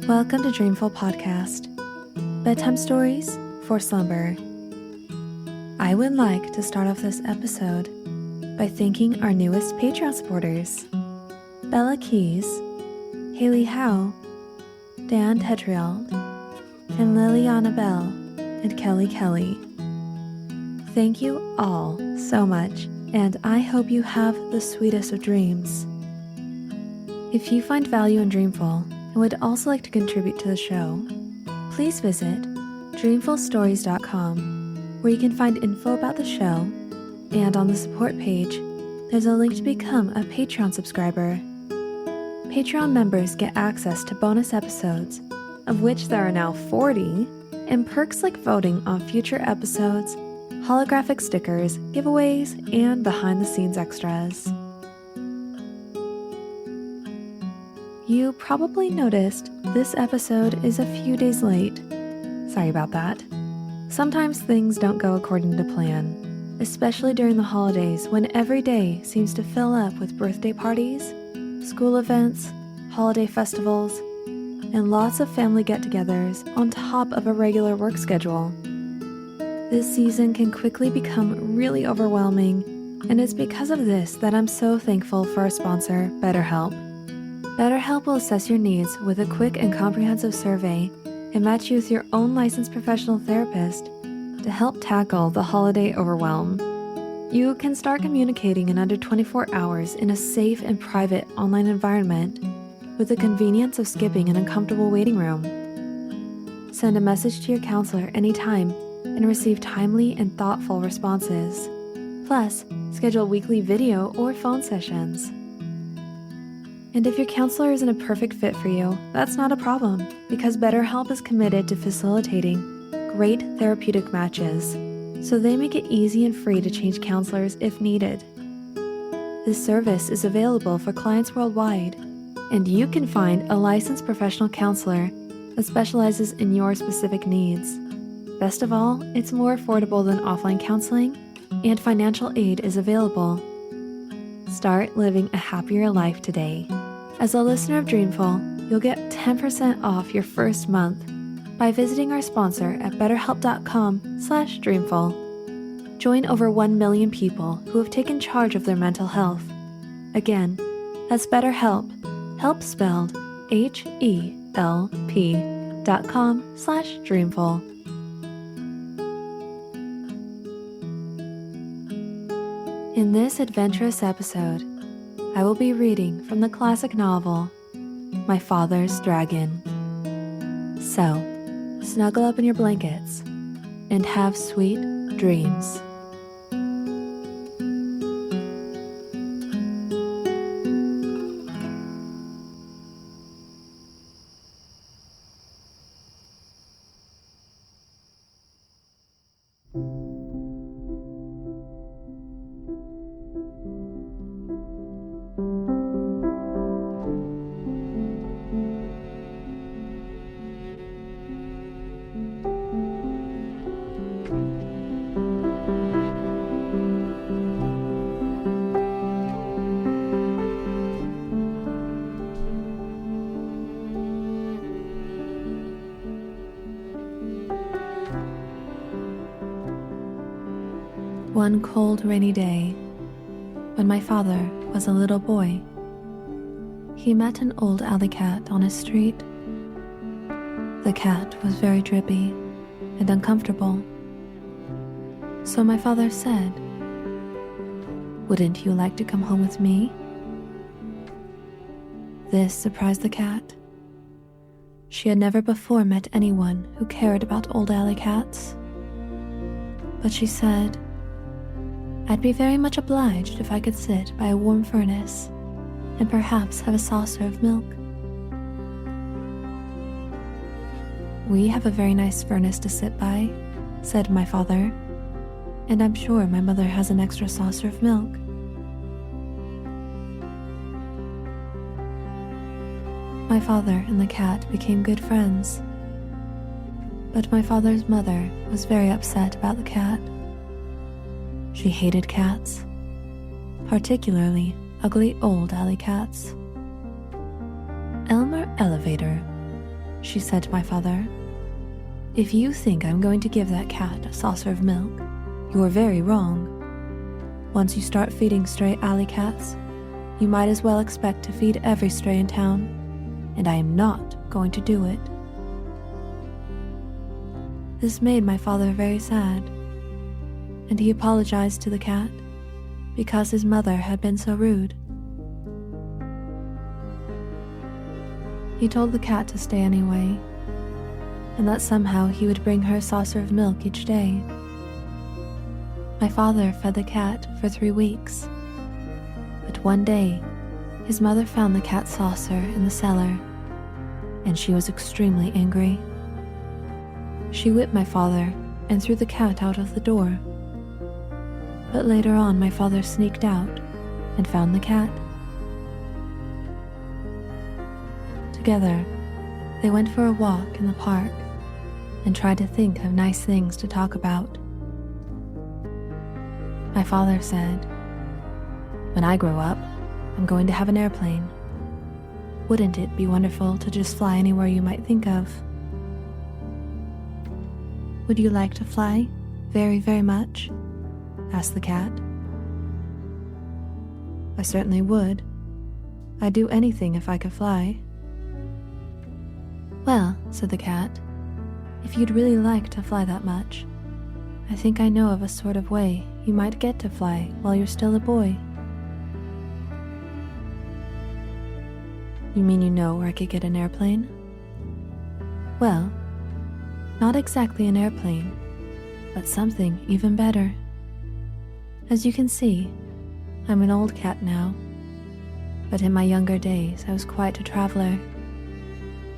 Welcome to Dreamful Podcast, bedtime stories for slumber. I would like to start off this episode by thanking our newest Patreon supporters, Bella Keys, Haley Howe, Dan Tetriald, and Liliana Bell and Kelly Kelly. Thank you all so much, and I hope you have the sweetest of dreams. If you find value in Dreamful and would also like to contribute to the show, please visit dreamfulstories.com, where you can find info about the show, and on the support page, there's a link to become a Patreon subscriber. Patreon members get access to bonus episodes, of which there are now 40, and perks like voting on future episodes, holographic stickers, giveaways, and behind-the-scenes extras. You probably noticed this episode is a few days late. Sorry about that. Sometimes things don't go according to plan, especially during the holidays when every day seems to fill up with birthday parties, school events, holiday festivals, and lots of family get-togethers on top of a regular work schedule. This season can quickly become really overwhelming, and it's because of this that I'm so thankful for our sponsor, BetterHelp. BetterHelp will assess your needs with a quick and comprehensive survey and match you with your own licensed professional therapist to help tackle the holiday overwhelm. You can start communicating in under 24 hours in a safe and private online environment with the convenience of skipping an uncomfortable waiting room. Send a message to your counselor anytime and receive timely and thoughtful responses. Plus, schedule weekly video or phone sessions. And if your counselor isn't a perfect fit for you, that's not a problem, because BetterHelp is committed to facilitating great therapeutic matches, so they make it easy and free to change counselors if needed. This service is available for clients worldwide, and you can find a licensed professional counselor that specializes in your specific needs. Best of all, it's more affordable than offline counseling, and financial aid is available. Start living a happier life today. As a listener of Dreamful, you'll get 10% off your first month by visiting our sponsor at betterhelp.com/dreamful. Join over 1 million people who have taken charge of their mental health. Again, that's BetterHelp, help spelled HELP.com/dreamful. In this adventurous episode, I will be reading from the classic novel, My Father's Dragon. So, snuggle up in your blankets and have sweet dreams. One cold, rainy day, when my father was a little boy, he met an old alley cat on his street. The cat was very drippy and uncomfortable. So my father said, "Wouldn't you like to come home with me?" This surprised the cat. She had never before met anyone who cared about old alley cats. But she said, "I'd be very much obliged if I could sit by a warm furnace and perhaps have a saucer of milk." "We have a very nice furnace to sit by," said my father, "and I'm sure my mother has an extra saucer of milk." My father and the cat became good friends, but my father's mother was very upset about the cat. She hated cats, particularly ugly old alley cats. Elmer Elevator she said to my father. "If you think I'm going to give that cat a saucer of milk, you're very wrong. Once you start feeding stray alley cats, you might as well expect to feed every stray in town, and I am not going to do it." This made my father very sad, and he apologized to the cat because his mother had been so rude. He told the cat to stay anyway, and that somehow he would bring her a saucer of milk each day. My father fed the cat for 3 weeks, but one day, his mother found the cat's saucer in the cellar, and she was extremely angry. She whipped my father and threw the cat out of the door. But later on, my father sneaked out and found the cat. Together, they went for a walk in the park and tried to think of nice things to talk about. My father said, "When I grow up, I'm going to have an airplane. Wouldn't it be wonderful to just fly anywhere you might think of?" "Would you like to fly very, very much?" asked the cat. "I certainly would. I'd do anything if I could fly." "Well," said the cat, "if you'd really like to fly that much, I think I know of a sort of way you might get to fly while you're still a boy." "You mean you know where I could get an airplane?" "Well, not exactly an airplane, but something even better. As you can see, I'm an old cat now, but in my younger days I was quite a traveler.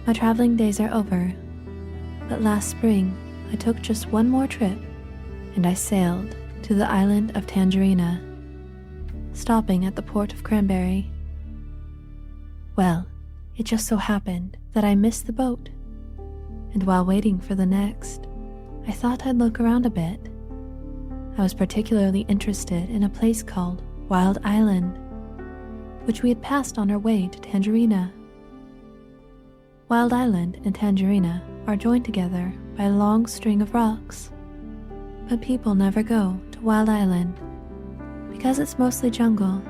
My traveling days are over, but last spring I took just one more trip and I sailed to the island of Tangerina, stopping at the port of Cranberry. Well, it just so happened that I missed the boat, and while waiting for the next, I thought I'd look around a bit. I was particularly interested in a place called Wild Island, which we had passed on our way to Tangerina. Wild Island and Tangerina are joined together by a long string of rocks, but people never go to Wild Island because it's mostly jungle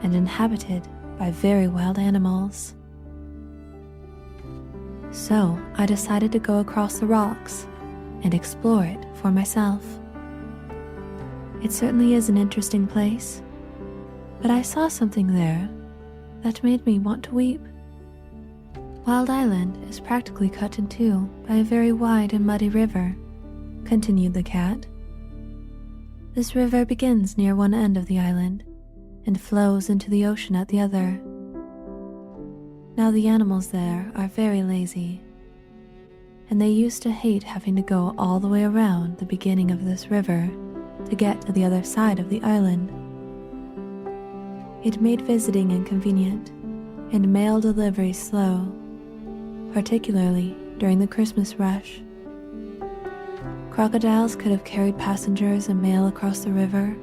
and inhabited by very wild animals. So I decided to go across the rocks and explore it for myself. It certainly is an interesting place, but I saw something there that made me want to weep. Wild Island is practically cut in two by a very wide and muddy river, continued the cat. This river begins near one end of the island and flows into the ocean at the other. Now the animals there are very lazy, and they used to hate having to go all the way around the beginning of this river to get to the other side of the island. It made visiting inconvenient and mail delivery slow, particularly during the Christmas rush. Crocodiles could have carried passengers and mail across the river,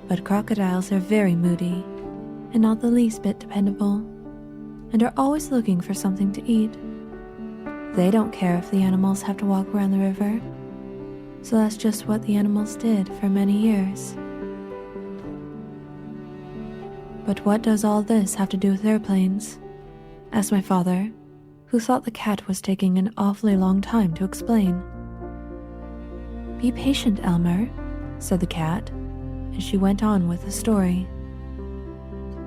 but crocodiles are very moody and not the least bit dependable, and are always looking for something to eat. They don't care if the animals have to walk around the river, so that's just what the animals did for many years. But what does all this have to do with airplanes? Asked my father, who thought the cat was taking an awfully long time to explain. Be patient, Elmer, said the cat, and she went on with the story.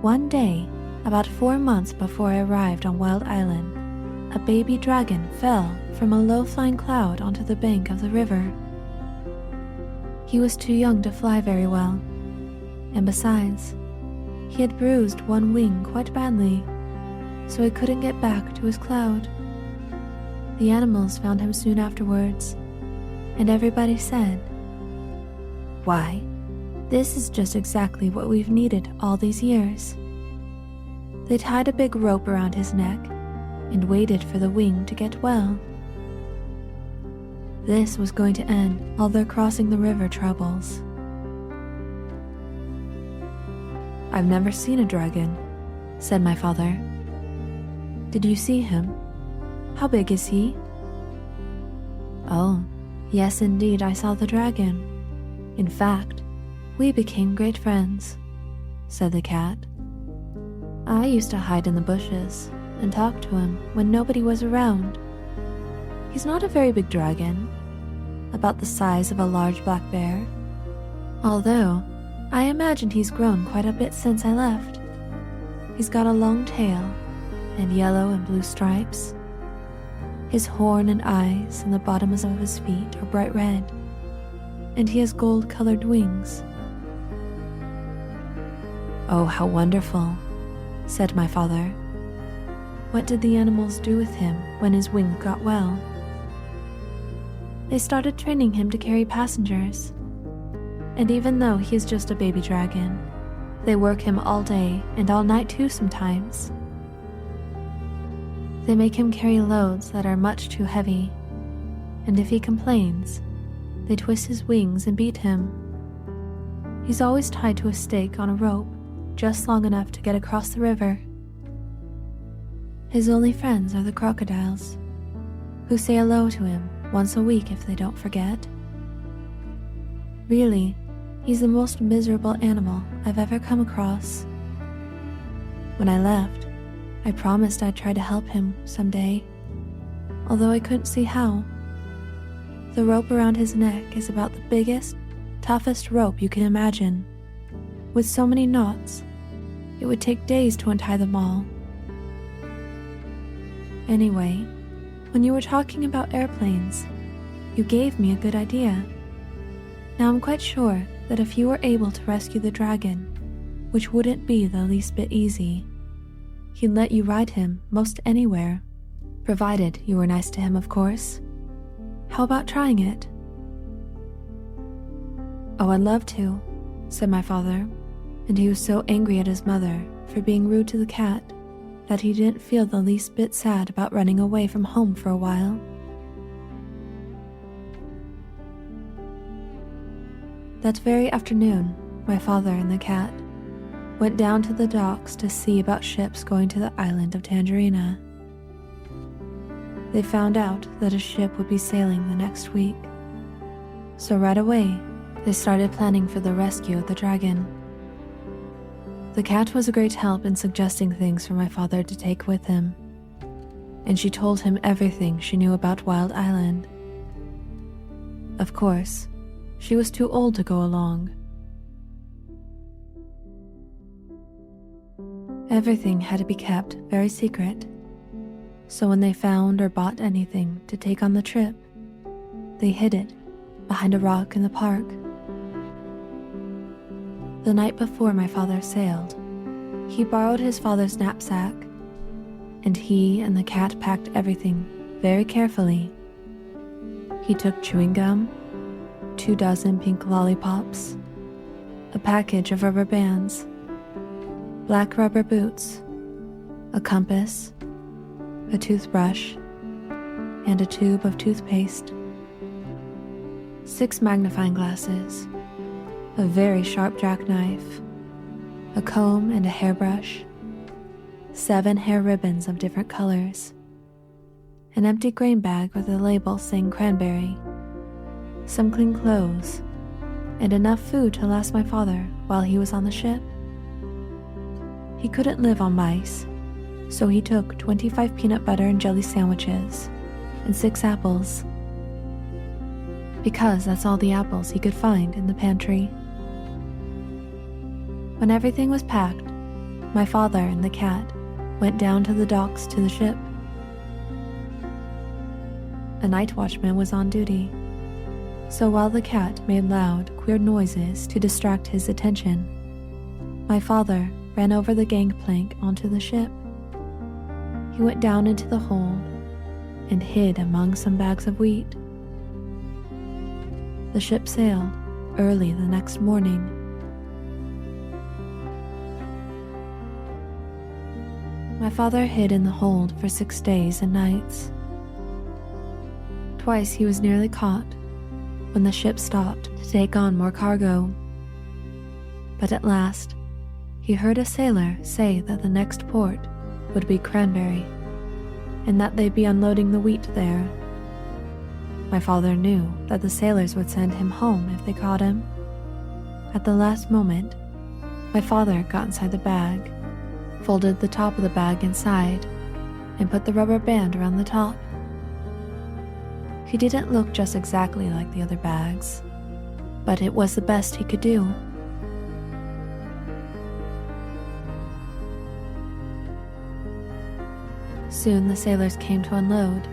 One day, about 4 months before I arrived on Wild Island, a baby dragon fell from a low-flying cloud onto the bank of the river. He was too young to fly very well, and besides, he had bruised one wing quite badly, so he couldn't get back to his cloud. The animals found him soon afterwards, and everybody said, "Why, this is just exactly what we've needed all these years." They tied a big rope around his neck and waited for the wing to get well. This was going to end all their crossing the river troubles. I've never seen a dragon, said my father. Did you see him? How big is he?" "Oh, yes indeed, I saw the dragon. In fact, we became great friends," said the cat. "I used to hide in the bushes and talk to him when nobody was around. He's not a very big dragon, about the size of a large black bear, although I imagine he's grown quite a bit since I left. He's got a long tail and yellow and blue stripes. His horn and eyes and the bottoms of his feet are bright red, and he has gold-colored wings." "Oh, how wonderful," said my father. "What did the animals do with him when his wings got well?" "They started training him to carry passengers. And even though he is just a baby dragon, they work him all day and all night too sometimes. They make him carry loads that are much too heavy, and if he complains, they twist his wings and beat him. He's always tied to a stake on a rope, just long enough to get across the river. His only friends are the crocodiles, who say hello to him once a week if they don't forget. Really, he's the most miserable animal I've ever come across. When I left, I promised I'd try to help him someday, although I couldn't see how. The rope around his neck is about the biggest, toughest rope you can imagine. With so many knots, it would take days to untie them all. Anyway, when you were talking about airplanes, you gave me a good idea. Now I'm quite sure that if you were able to rescue the dragon, which wouldn't be the least bit easy, he'd let you ride him most anywhere, provided you were nice to him, of course. How about trying it?" "Oh, I'd love to," said my father, and he was so angry at his mother for being rude to the cat that he didn't feel the least bit sad about running away from home for a while. That very afternoon, my father and the cat went down to the docks to see about ships going to the island of Tangerina. They found out that a ship would be sailing the next week, so right away they started planning for the rescue of the dragon. The cat was a great help in suggesting things for my father to take with him, and she told him everything she knew about Wild Island. Of course, she was too old to go along. Everything had to be kept very secret, so when they found or bought anything to take on the trip, they hid it behind a rock in the park. The night before my father sailed, he borrowed his father's knapsack, and he and the cat packed everything very carefully. He took chewing gum, 24 pink lollipops, a package of rubber bands, black rubber boots, a compass, a toothbrush, and a tube of toothpaste, 6 magnifying glasses, a very sharp jackknife, a comb and a hairbrush, 7 hair ribbons of different colors, an empty grain bag with a label saying cranberry, some clean clothes, and enough food to last my father while he was on the ship. He couldn't live on mice, so he took 25 peanut butter and jelly sandwiches and 6 apples, because that's all the apples he could find in the pantry. When everything was packed, my father and the cat went down to the docks to the ship. A night watchman was on duty, so while the cat made loud, queer noises to distract his attention, my father ran over the gangplank onto the ship. He went down into the hold and hid among some bags of wheat. The ship sailed early the next morning. My father hid in the hold for 6 days and nights. Twice he was nearly caught when the ship stopped to take on more cargo. But at last, he heard a sailor say that the next port would be Cranberry, and that they'd be unloading the wheat there. My father knew that the sailors would send him home if they caught him. At the last moment, my father got inside the bag, folded the top of the bag inside, and put the rubber band around the top. He didn't look just exactly like the other bags, but it was the best he could do. Soon the sailors came to unload.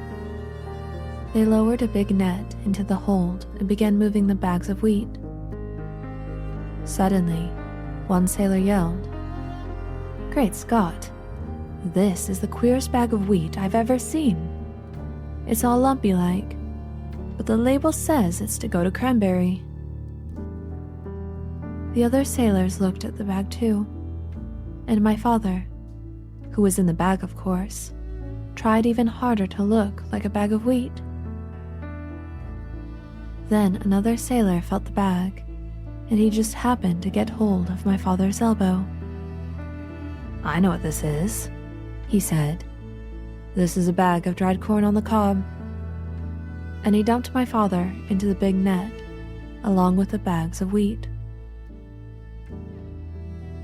They lowered a big net into the hold and began moving the bags of wheat. Suddenly, one sailor yelled, "Great Scott! This is the queerest bag of wheat I've ever seen. It's all lumpy-like, but the label says it's to go to Cranberry." The other sailors looked at the bag too, and my father, who was in the bag of course, tried even harder to look like a bag of wheat. Then another sailor felt the bag, and he just happened to get hold of my father's elbow. "I know what this is," he said. "This is a bag of dried corn on the cob." And he dumped my father into the big net, along with the bags of wheat.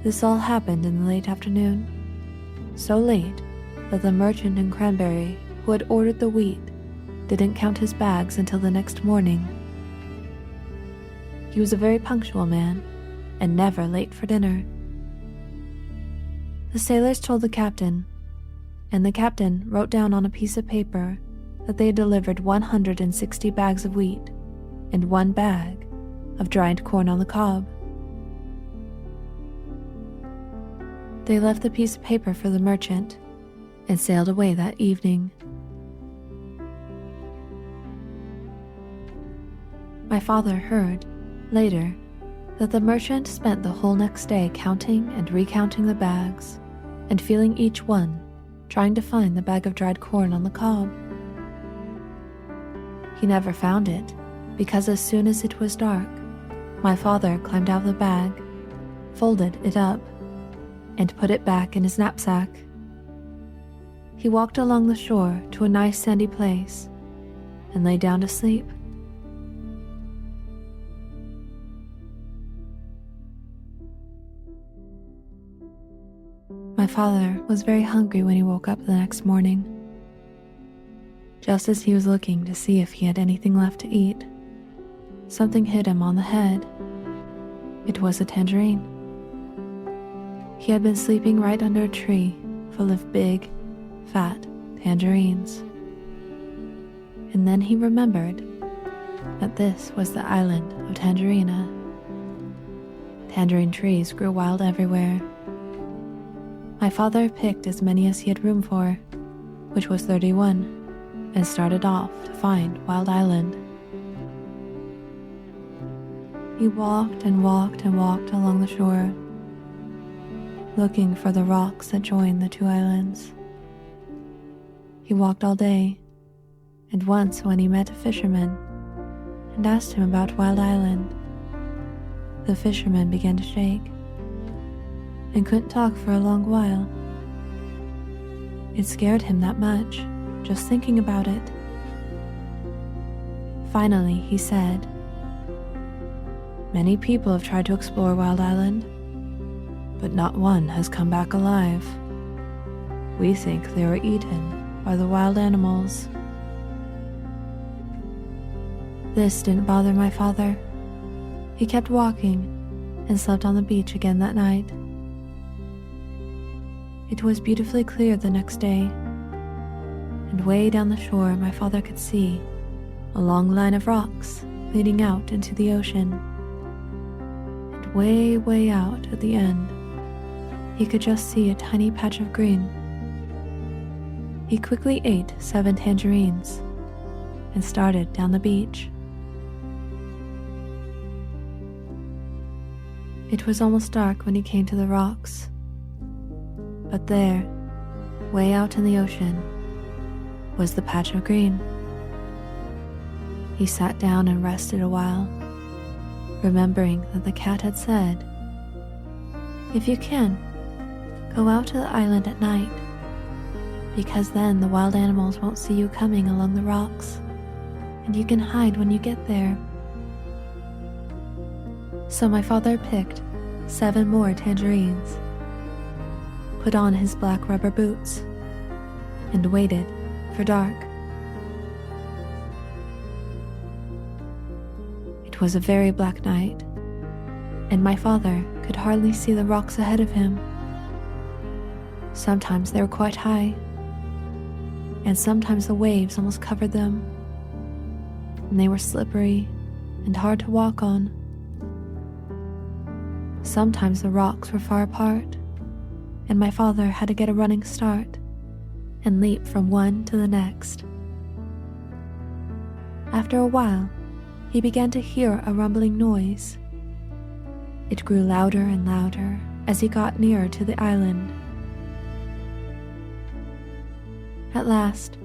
This all happened in the late afternoon, so late that the merchant in Cranberry who had ordered the wheat didn't count his bags until the next morning. He was a very punctual man, and never late for dinner. The sailors told the captain, and the captain wrote down on a piece of paper that they had delivered 160 bags of wheat and 1 bag of dried corn on the cob. They left the piece of paper for the merchant and sailed away that evening. My father heard, later, that the merchant spent the whole next day counting and recounting the bags and feeling each one, trying to find the bag of dried corn on the cob. He never found it because as soon as it was dark, my father climbed out of the bag, folded it up, and put it back in his knapsack. He walked along the shore to a nice sandy place and lay down to sleep. My father was very hungry when he woke up the next morning. Just as he was looking to see if he had anything left to eat, something hit him on the head. It was a tangerine. He had been sleeping right under a tree full of big, fat tangerines. And then he remembered that this was the island of Tangerina. Tangerine trees grew wild everywhere. My father picked as many as he had room for, which was 31, and started off to find Wild Island. He walked and walked and walked along the shore, looking for the rocks that join the 2 islands. He walked all day, and once when he met a fisherman and asked him about Wild Island, the fisherman began to shake and couldn't talk for a long while. It scared him that much, just thinking about it. Finally, he said, "Many people have tried to explore Wild Island, but not one has come back alive. We think they were eaten by the wild animals." This didn't bother my father. He kept walking and slept on the beach again that night. It was beautifully clear the next day, and way down the shore my father could see a long line of rocks leading out into the ocean. And way, way out at the end, he could just see a tiny patch of green. He quickly ate 7 tangerines and started down the beach. It was almost dark when he came to the rocks. But there, way out in the ocean, was the patch of green. He sat down and rested a while, remembering that the cat had said, "If you can, go out to the island at night. because then the wild animals won't see you coming along the rocks, and you can hide when you get there. So my father picked 7 more tangerines, put on his black rubber boots, and waited for dark. It was a very black night, and my father could hardly see the rocks ahead of him. Sometimes they were quite high, and sometimes the waves almost covered them, and they were slippery and hard to walk on. Sometimes the rocks were far apart, and my father had to get a running start and leap from one to the next. After a while, he began to hear a rumbling noise. It grew louder and louder as he got nearer to the island. At last,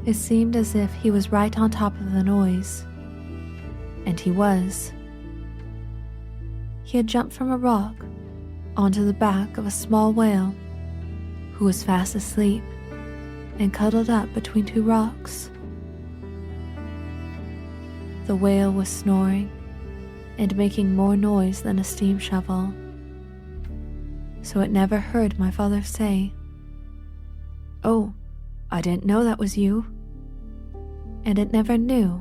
it seemed as if he was right on top of the noise. And he was. He had jumped from a rock onto the back of a small whale who was fast asleep and cuddled up between 2 rocks. The whale was snoring and making more noise than a steam shovel, so it never heard my father say, "Oh, I didn't know that was you." And it never knew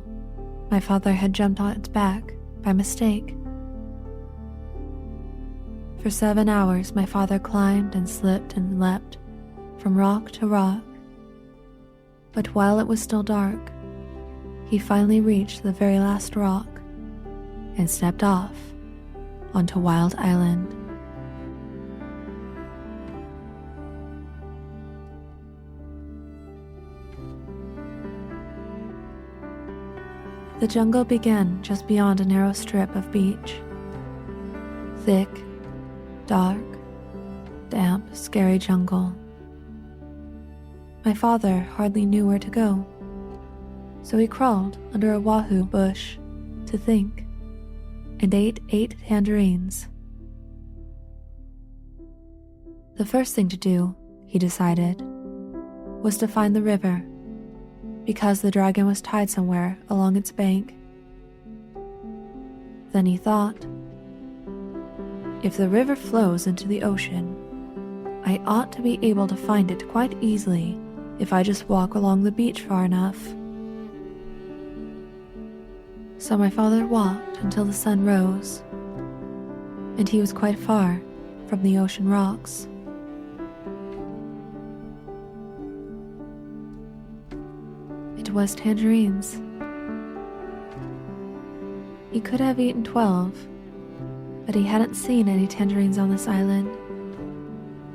my father had jumped on its back by mistake. For 7 hours my father climbed and slipped and leapt from rock to rock. But while it was still dark, he finally reached the very last rock and stepped off onto Wild Island. The jungle began just beyond a narrow strip of beach. Thick, dark, damp, scary jungle. My father hardly knew where to go, so he crawled under a wahoo bush to think, and ate 8 tangerines. The first thing to do, he decided, was to find the river, because the dragon was tied somewhere along its bank. Then he thought, if the river flows into the ocean, I ought to be able to find it quite easily if I just walk along the beach far enough. So my father walked until the sun rose, and he was quite far from the ocean rocks. It was tangerines. He could have eaten 12, but he hadn't seen any tangerines on this island,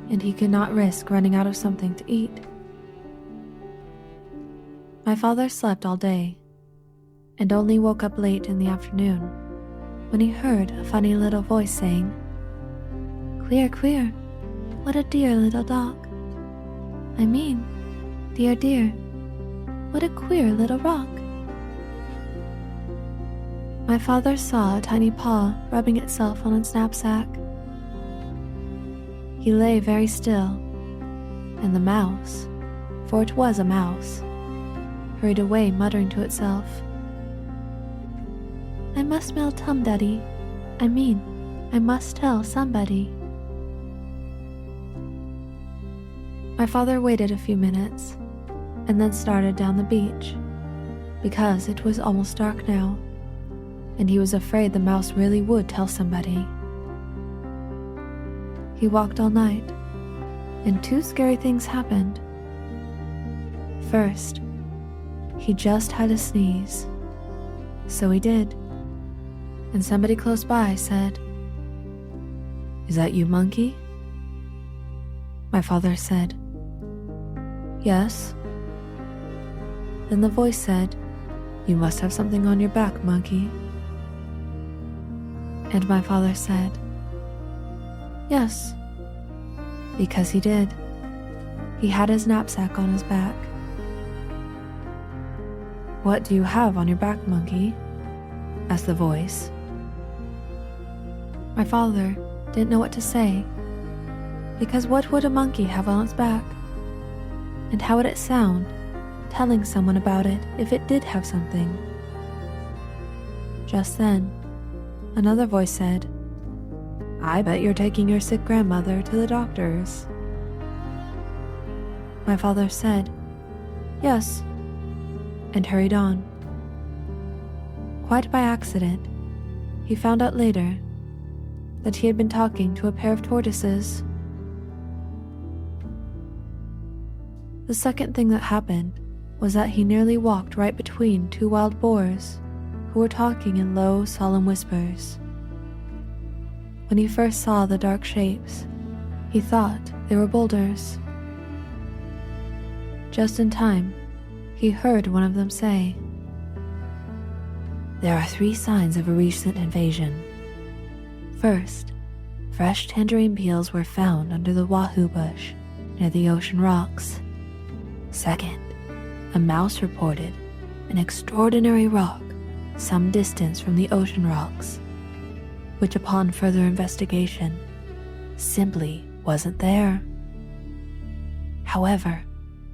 and he could not risk running out of something to eat. My father slept all day, and only woke up late in the afternoon when he heard a funny little voice saying, "Queer, queer, what a dear little dog. I mean, dear, dear, what a queer little rock." My father saw a tiny paw rubbing itself on its knapsack. He lay very still, and the mouse, for it was a mouse, hurried away muttering to itself, "I must smell Tum Daddy. I mean, I must tell somebody." My father waited a few minutes and then started down the beach, because it was almost dark now, and he was afraid the mouse really would tell somebody. He walked all night, and 2 scary things happened. First, he just had to sneeze. So he did, and somebody close by said, "Is that you, monkey?" My father said, "Yes." Then the voice said, "You must have something on your back, monkey." And my father said, "Yes," because he did. He had his knapsack on his back. "What do you have on your back, monkey?" asked the voice. My father didn't know what to say, because what would a monkey have on its back? And how would it sound, telling someone about it if it did have something? Just then, another voice said, "I bet you're taking your sick grandmother to the doctor's." My father said, "Yes," and hurried on. Quite by accident, he found out later that he had been talking to a pair of tortoises. The second thing that happened was that he nearly walked right between two wild boars who were talking in low, solemn whispers. When he first saw the dark shapes, he thought they were boulders. Just in time, he heard one of them say, "There are 3 signs of a recent invasion. First, fresh tangerine peels were found under the wahoo bush near the ocean rocks. Second, a mouse reported an extraordinary rock some distance from the ocean rocks, which upon further investigation simply wasn't there. However,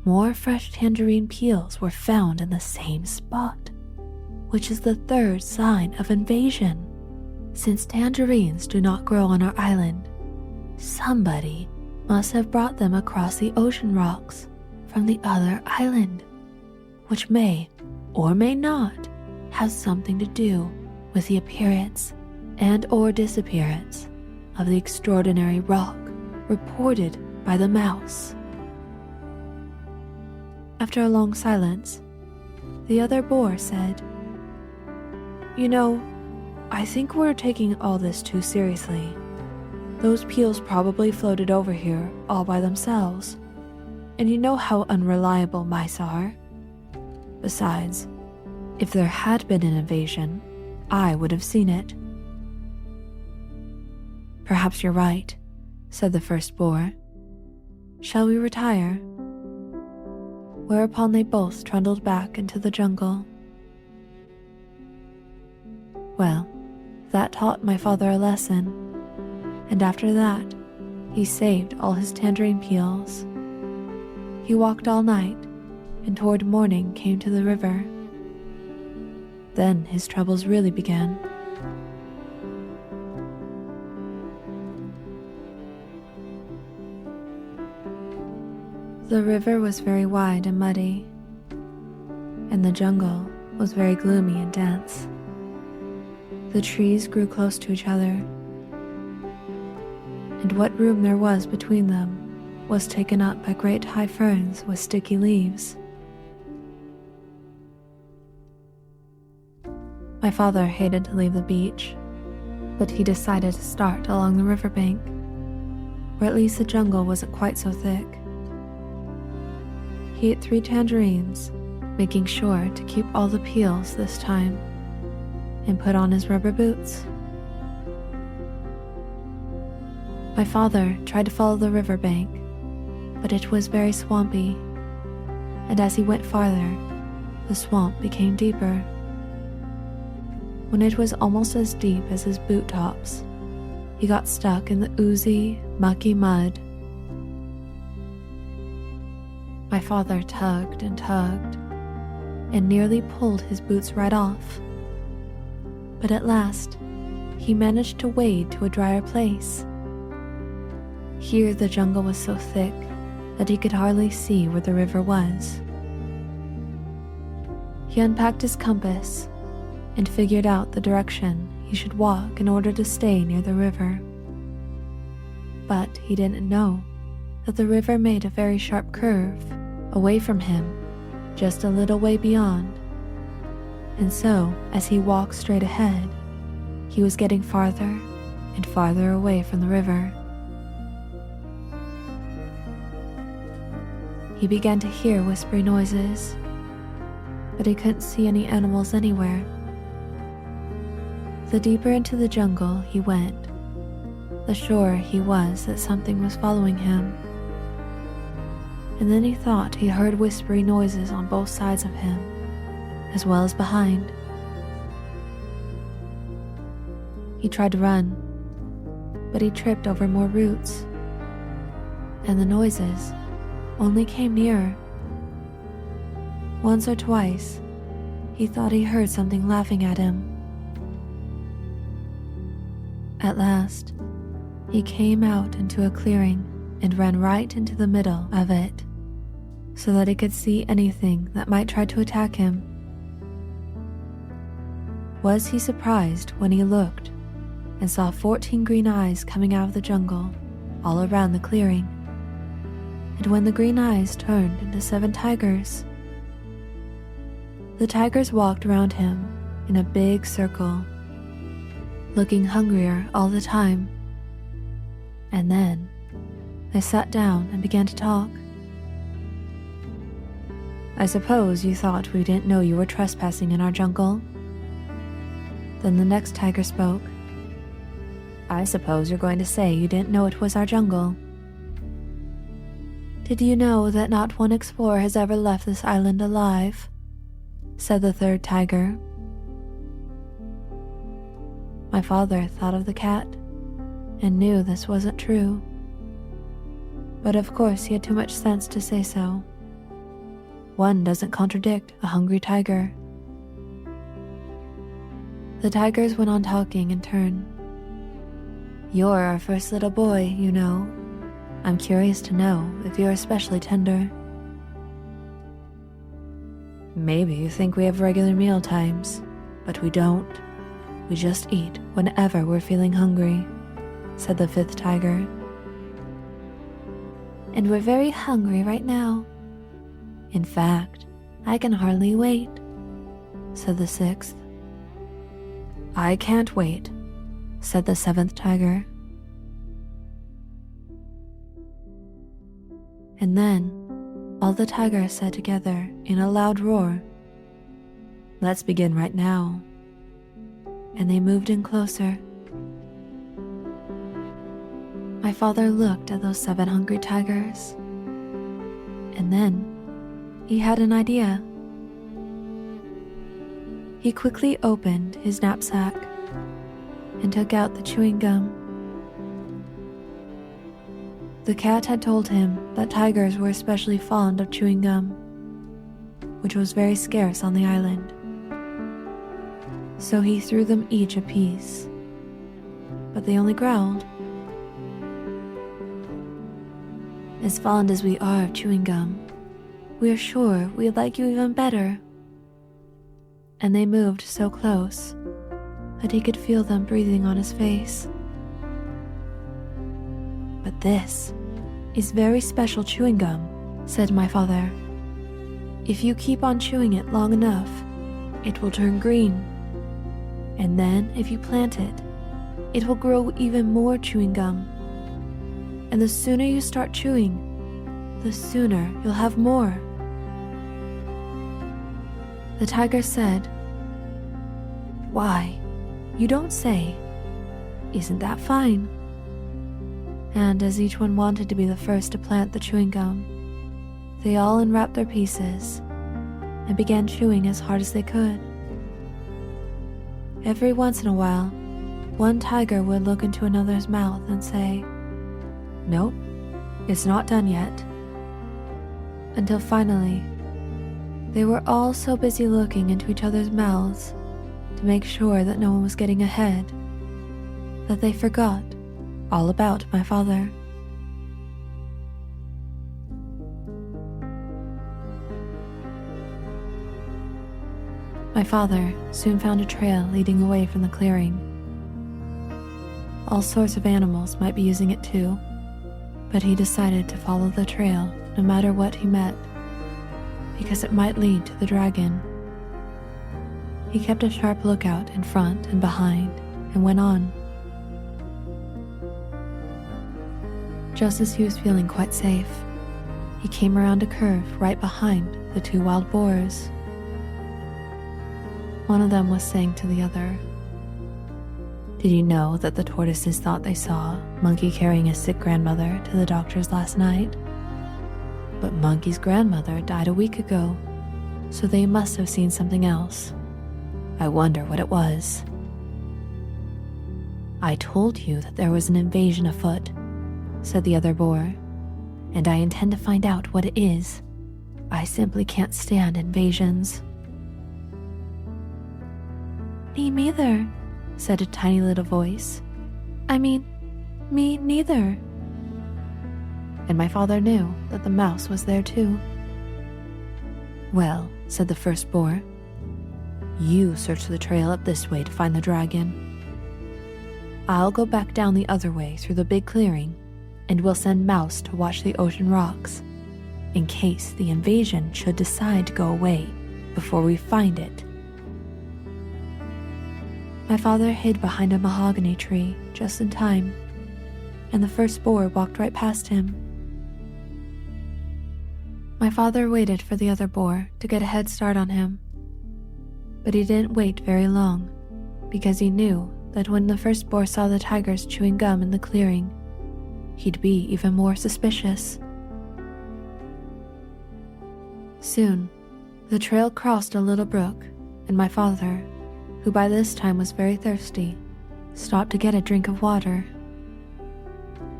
more fresh tangerine peels were found in the same spot, which is the third sign of invasion. Since tangerines do not grow on our island, somebody must have brought them across the ocean rocks from the other island, which may or may not have something to do with the appearance and or disappearance of the extraordinary rock reported by the mouse." After a long silence, the other boar said, "You know, I think we're taking all this too seriously. Those peels probably floated over here all by themselves, and you know how unreliable mice are. Besides, if there had been an invasion, I would have seen it." "Perhaps you're right," said the first boar. "Shall we retire?" Whereupon they both trundled back into the jungle. Well, that taught my father a lesson, and after that, he saved all his tangerine peels. He walked all night, and toward morning came to the river. Then his troubles really began. The river was very wide and muddy, and the jungle was very gloomy and dense. The trees grew close to each other, and what room there was between them was taken up by great high ferns with sticky leaves. My father hated to leave the beach, but he decided to start along the riverbank, where at least the jungle wasn't quite so thick. He ate 3 tangerines, making sure to keep all the peels this time, and put on his rubber boots. My father tried to follow the riverbank, but it was very swampy, and as he went farther, the swamp became deeper. When it was almost as deep as his boot tops, he got stuck in the oozy, mucky mud. My father tugged and nearly pulled his boots right off. But at last, he managed to wade to a drier place. Here the jungle was so thick that he could hardly see where the river was. He unpacked his compass and figured out the direction he should walk in order to stay near the river. But he didn't know that the river made a very sharp curve away from him, just a little way beyond. And so, as he walked straight ahead, he was getting farther and farther away from the river. He began to hear whispery noises, but he couldn't see any animals anywhere. The deeper into the jungle he went, the surer he was that something was following him. And then he thought he heard whispery noises on both sides of him, as well as behind. He tried to run, but he tripped over more roots, and the noises only came nearer Once or twice, he thought he heard something laughing at him. At last, he came out into a clearing and ran right into the middle of it, so that he could see anything that might try to attack him. Was he surprised when he looked and saw 14 green eyes coming out of the jungle all around the clearing, and when the green eyes turned into 7 tigers. The tigers walked around him in a big circle, looking hungrier all the time, and then they sat down and began to talk. "I suppose you thought we didn't know you were trespassing in our jungle?" Then the next tiger spoke. "I suppose you're going to say you didn't know it was our jungle." "Did you know that not one explorer has ever left this island alive?" said the third tiger. My father thought of the cat and knew this wasn't true, but of course he had too much sense to say so. One doesn't contradict a hungry tiger. The tigers went on talking in turn. "You're our first little boy, you know. I'm curious to know if you're especially tender." "Maybe you think we have regular meal times, but we don't. We just eat whenever we're feeling hungry," said the fifth tiger. "And we're very hungry right now. In fact, I can hardly wait," said the sixth. "I can't wait," said the seventh tiger. And then all the tigers said together in a loud roar, "Let's begin right now." And they moved in closer. My father looked at those 7 hungry tigers, and then he had an idea. He quickly opened his knapsack and took out the chewing gum. The cat had told him that tigers were especially fond of chewing gum, which was very scarce on the island. So he threw them each a piece, but they only growled. "As fond as we are of chewing gum, we're sure we'd like you even better." And they moved so close that he could feel them breathing on his face. "But this is very special chewing gum," said my father. "If you keep on chewing it long enough, it will turn green. And then if you plant it, it will grow even more chewing gum. And the sooner you start chewing, the sooner you'll have more." The tiger said, "Why, you don't say. Isn't that fine?" And as each one wanted to be the first to plant the chewing gum, they all unwrapped their pieces and began chewing as hard as they could. Every once in a while, one tiger would look into another's mouth and say, "Nope, it's not done yet." Until finally, they were all so busy looking into each other's mouths to make sure that no one was getting ahead that they forgot all about my father. My father soon found a trail leading away from the clearing. All sorts of animals might be using it too, but he decided to follow the trail no matter what he met, because it might lead to the dragon. He kept a sharp lookout in front and behind and went on. Just as he was feeling quite safe, he came around a curve right behind the 2 wild boars. One of them was saying to the other, "Did you know that the tortoises thought they saw Monkey carrying his sick grandmother to the doctor's last night? But Monkey's grandmother died a week ago, so they must have seen something else. I wonder what it was." "I told you that there was an invasion afoot," said the other boar, "and I intend to find out what it is." I simply can't stand invasions." "Me neither," said a tiny little voice. Me neither." And my father knew that the mouse was there too. "Well," said the first boar, "you search the trail up this way to find the dragon. I'll go back down the other way through the big clearing, and we'll send Mouse to watch the ocean rocks, in case the invasion should decide to go away before we find it." My father hid behind a mahogany tree just in time, and the first boar walked right past him. My father waited for the other boar to get a head start on him, but he didn't wait very long, because he knew that when the first boar saw the tigers chewing gum in the clearing, he'd be even more suspicious. Soon, the trail crossed a little brook, and my father, who by this time was very thirsty, stopped to get a drink of water.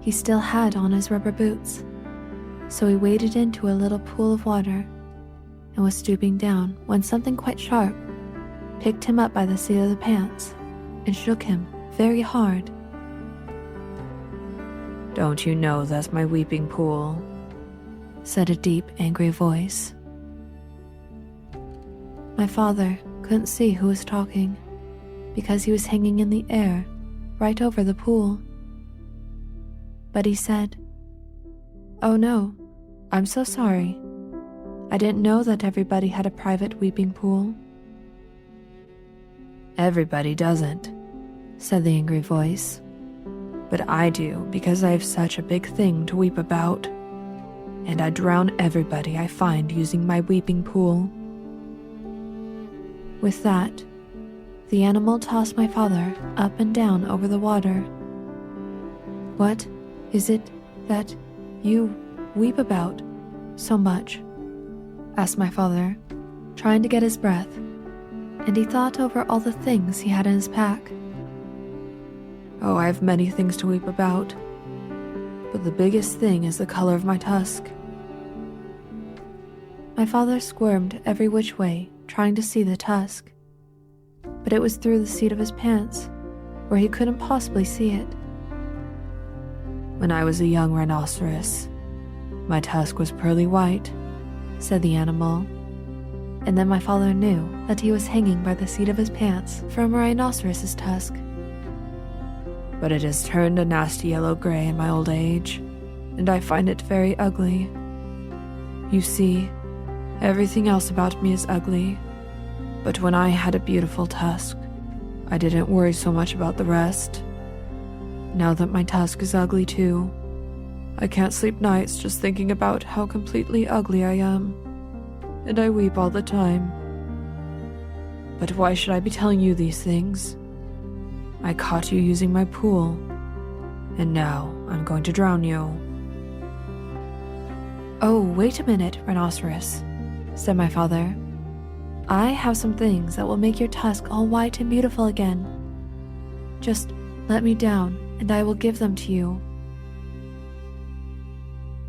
He still had on his rubber boots, so he waded into a little pool of water and was stooping down when something quite sharp picked him up by the seat of the pants and shook him very hard. "Don't you know that's my weeping pool?" said a deep, angry voice. My father couldn't see who was talking because he was hanging in the air right over the pool. But he said, "Oh no, I'm so sorry. I didn't know that everybody had a private weeping pool." "Everybody doesn't," said the angry voice. "But I do because I have such a big thing to weep about, and I drown everybody I find using my weeping pool." With that, the animal tossed my father up and down over the water. "What is it that you weep about so much?" asked my father, trying to get his breath, and he thought over all the things he had in his pack. "Oh, I have many things to weep about, but the biggest thing is the color of my tusk." My father squirmed every which way, trying to see the tusk, but it was through the seat of his pants, where he couldn't possibly see it. "When I was a young rhinoceros, my tusk was pearly white," said the animal, and then my father knew that he was hanging by the seat of his pants from a rhinoceros's tusk. "But it has turned a nasty yellow-gray in my old age, and I find it very ugly. You see, everything else about me is ugly, but when I had a beautiful tusk, I didn't worry so much about the rest. Now that my tusk is ugly too, I can't sleep nights just thinking about how completely ugly I am, and I weep all the time. But why should I be telling you these things? I caught you using my pool, and now I'm going to drown you." "Oh, wait a minute, Rhinoceros," said my father. "I have some things that will make your tusk all white and beautiful again. Just let me down, and I will give them to you."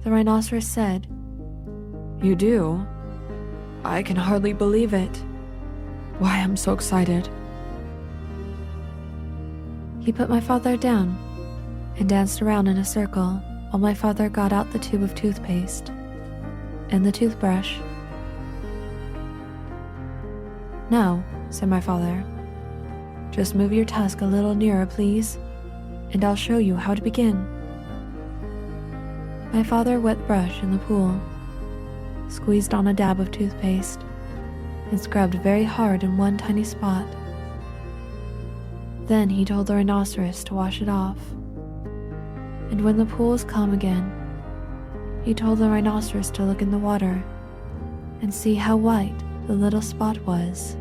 The rhinoceros said, "You do? I can hardly believe it. Why, I'm so excited." He put my father down and danced around in a circle while my father got out the tube of toothpaste and the toothbrush. "Now," said my father, "just move your tusk a little nearer, please, and I'll show you how to begin." My father wet the brush in the pool, squeezed on a dab of toothpaste, and scrubbed very hard in one tiny spot. Then he told the rhinoceros to wash it off. And when the pool was calm again, he told the rhinoceros to look in the water and see how white the little spot was.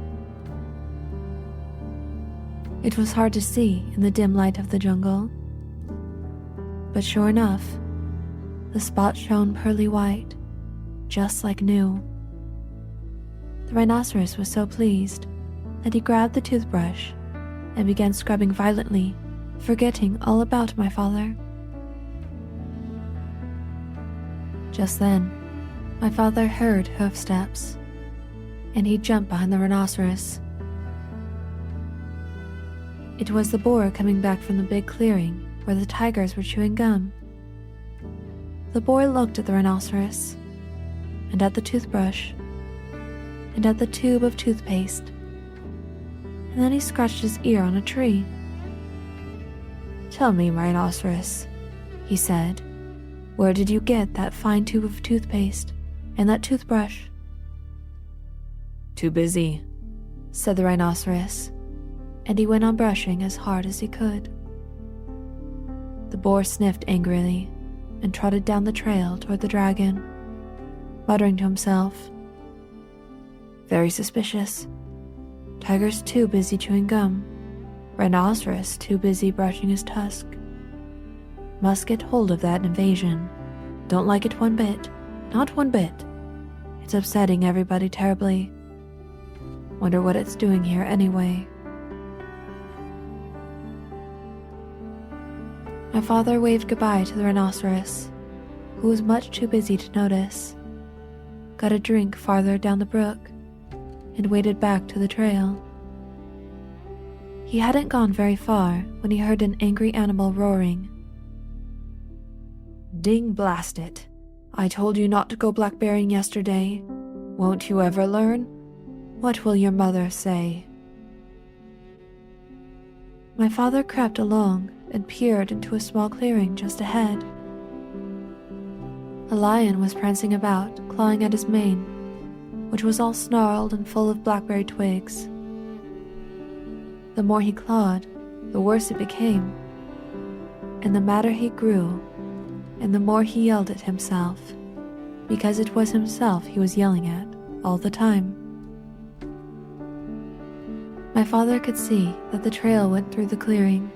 It was hard to see in the dim light of the jungle, but sure enough, the spot shone pearly white, just like new. The rhinoceros was so pleased that he grabbed the toothbrush and began scrubbing violently, forgetting all about my father. Just then, My father heard hoofsteps, and he jumped behind the rhinoceros. It was the boar coming back from the big clearing where the tigers were chewing gum. The boy looked at the rhinoceros, and at the toothbrush, and at the tube of toothpaste, and then he scratched his ear on a tree. "Tell me, rhinoceros," he said, "where did you get that fine tube of toothpaste and that toothbrush?" "Too busy," said the rhinoceros, and he went on brushing as hard as he could. The boar sniffed angrily and trotted down the trail toward the dragon, muttering to himself, "Very suspicious. Tiger's too busy chewing gum. Rhinoceros too busy brushing his tusk. Must get hold of that invasion. Don't like it one bit, not one bit. It's upsetting everybody terribly. Wonder what it's doing here anyway." My father waved goodbye to the rhinoceros, who was much too busy to notice, got a drink farther down the brook, and waded back to the trail. He hadn't gone very far when he heard an angry animal roaring. "Ding blast it! I told you not to go blackberrying yesterday. Won't you ever learn? What will your mother say?" My father crept along and peered into a small clearing just ahead. A lion was prancing about, clawing at his mane, which was all snarled and full of blackberry twigs. The more he clawed, the worse it became, and the madder he grew, and the more he yelled at himself, because it was himself he was yelling at all the time. My father could see that the trail went through the clearing,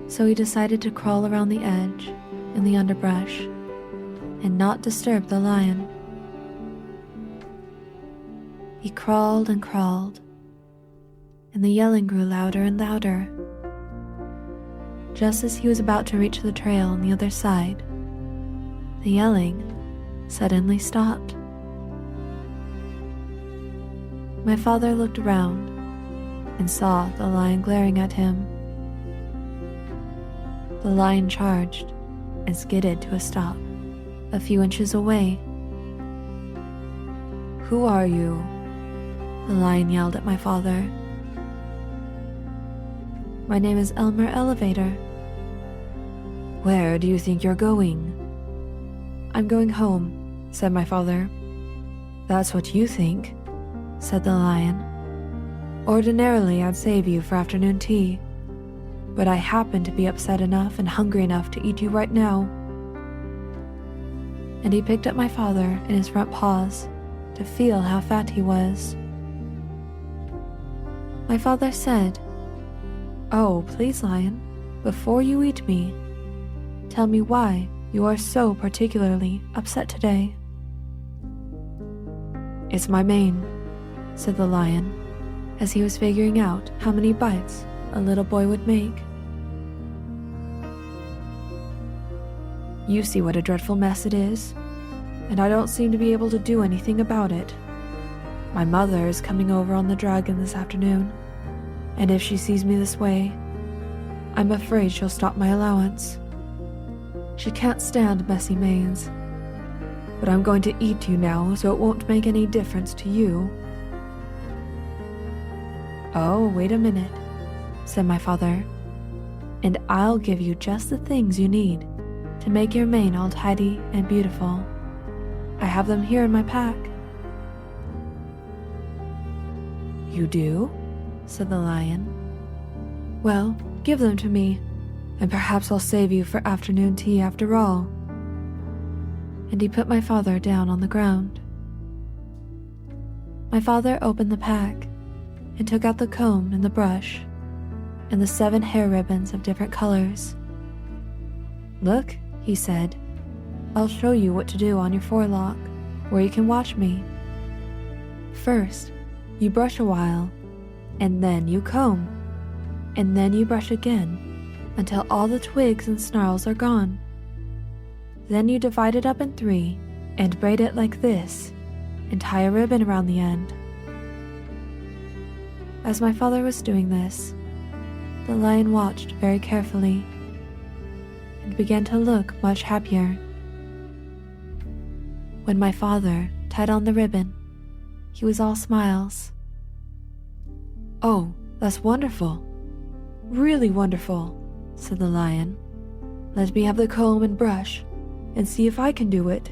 so he decided to crawl around the edge in the underbrush and not disturb the lion. He crawled and crawled, and the yelling grew louder and louder. Just as he was about to reach the trail on the other side, the yelling suddenly stopped. My father looked around and saw the lion glaring at him. The lion charged and skidded to a stop a few inches away. "Who are you?" the lion yelled at my father. "My name is Elmer Elevator." "Where do you think you're going?" "I'm going home," said my father. "That's what you think," said the lion. "Ordinarily I'd save you for afternoon tea, but I happen to be upset enough and hungry enough to eat you right now." And he picked up my father in his front paws to feel how fat he was. My father said, "Oh, please, lion, before you eat me, tell me why you are so particularly upset today." "It's my mane," said the lion, as he was figuring out how many bites a little boy would make. "You see what a dreadful mess it is, and I don't seem to be able to do anything about it. My mother is coming over on the dragon this afternoon, and if she sees me this way, I'm afraid she'll stop my allowance. She can't stand messy manes, but I'm going to eat you now so it won't make any difference to you." "Oh, wait a minute," said my father, "and I'll give you just the things you need to make your mane all tidy and beautiful. I have them here in my pack." "You do?" said the lion. "Well, give them to me, and perhaps I'll save you for afternoon tea after all." And he put my father down on the ground. My father opened the pack and took out the comb and the brush and the 7 hair ribbons of different colors. "Look," he said, "I'll show you what to do on your forelock, where you can watch me. First, you brush a while, and then you comb, and then you brush again until all the twigs and snarls are gone. Then you divide it up in 3 and braid it like this and tie a ribbon around the end." As my father was doing this, the lion watched very carefully and began to look much happier. When my father tied on the ribbon, he was all smiles. "Oh, that's wonderful. Really wonderful," said the lion. "Let me have the comb and brush and see if I can do it."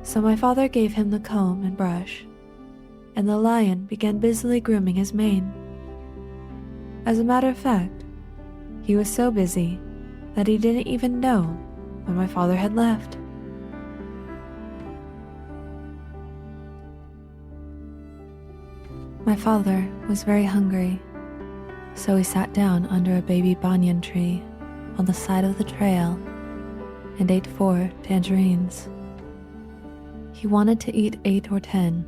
So my father gave him the comb and brush, and the lion began busily grooming his mane. As a matter of fact, he was so busy that he didn't even know when my father had left. My father was very hungry, so he sat down under a baby banyan tree on the side of the trail and ate 4 tangerines. He wanted to eat 8 or 10,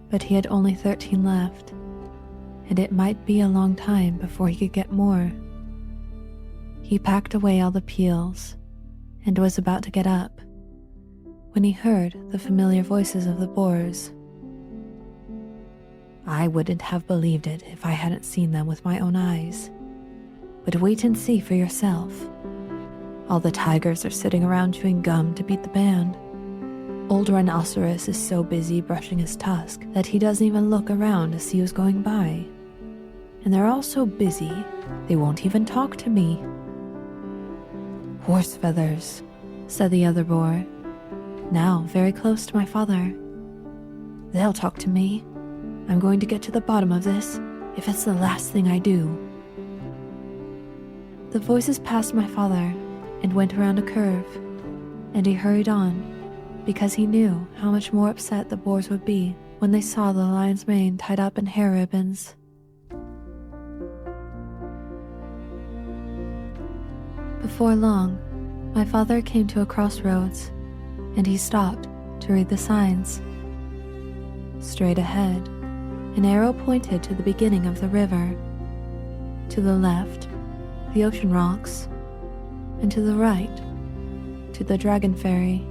but he had only 13 left, and it might be a long time before he could get more. He packed away all the peels and was about to get up when he heard the familiar voices of the boars. "I wouldn't have believed it if I hadn't seen them with my own eyes. But wait and see for yourself. All the tigers are sitting around chewing gum to beat the band. Old Rhinoceros is so busy brushing his tusk that he doesn't even look around to see who's going by. And they're all so busy, they won't even talk to me." "Horse feathers," said the other boar, now very close to my father. "They'll talk to me. I'm going to get to the bottom of this, if it's the last thing I do." The voices passed my father and went around a curve, and he hurried on because he knew how much more upset the boars would be when they saw the lion's mane tied up in hair ribbons. Before long, my father came to a crossroads, and he stopped to read the signs. Straight ahead, an arrow pointed to the beginning of the river. To the left, the ocean rocks, and to the right, to the dragon ferry.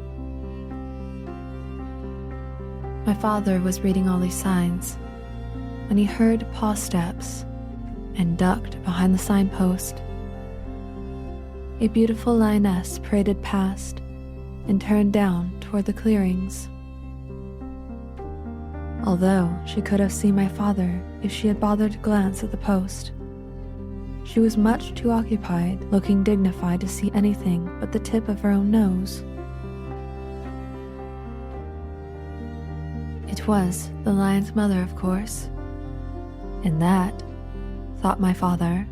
My father was reading all these signs when he heard paw steps and ducked behind the signpost. A beautiful lioness paraded past and turned down toward the clearings. Although she could have seen my father if she had bothered to glance at the post, she was much too occupied looking dignified to see anything but the tip of her own nose. It was the lion's mother, of course, and that, thought my father,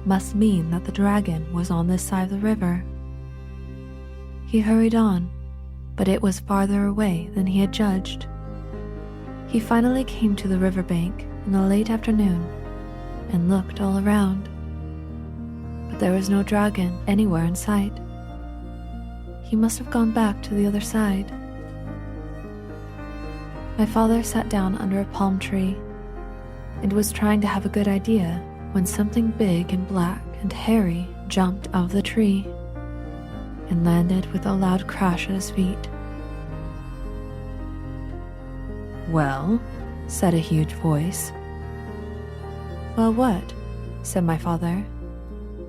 must mean that the dragon was on this side of the river. He hurried on, but it was farther away than he had judged. He finally came to the riverbank in the late afternoon and looked all around, but there was no dragon anywhere in sight. He must have gone back to the other side. My father sat down under a palm tree and was trying to have a good idea when something big and black and hairy jumped out of the tree and landed with a loud crash at his feet. "Well," said a huge voice. "Well, what?" said my father,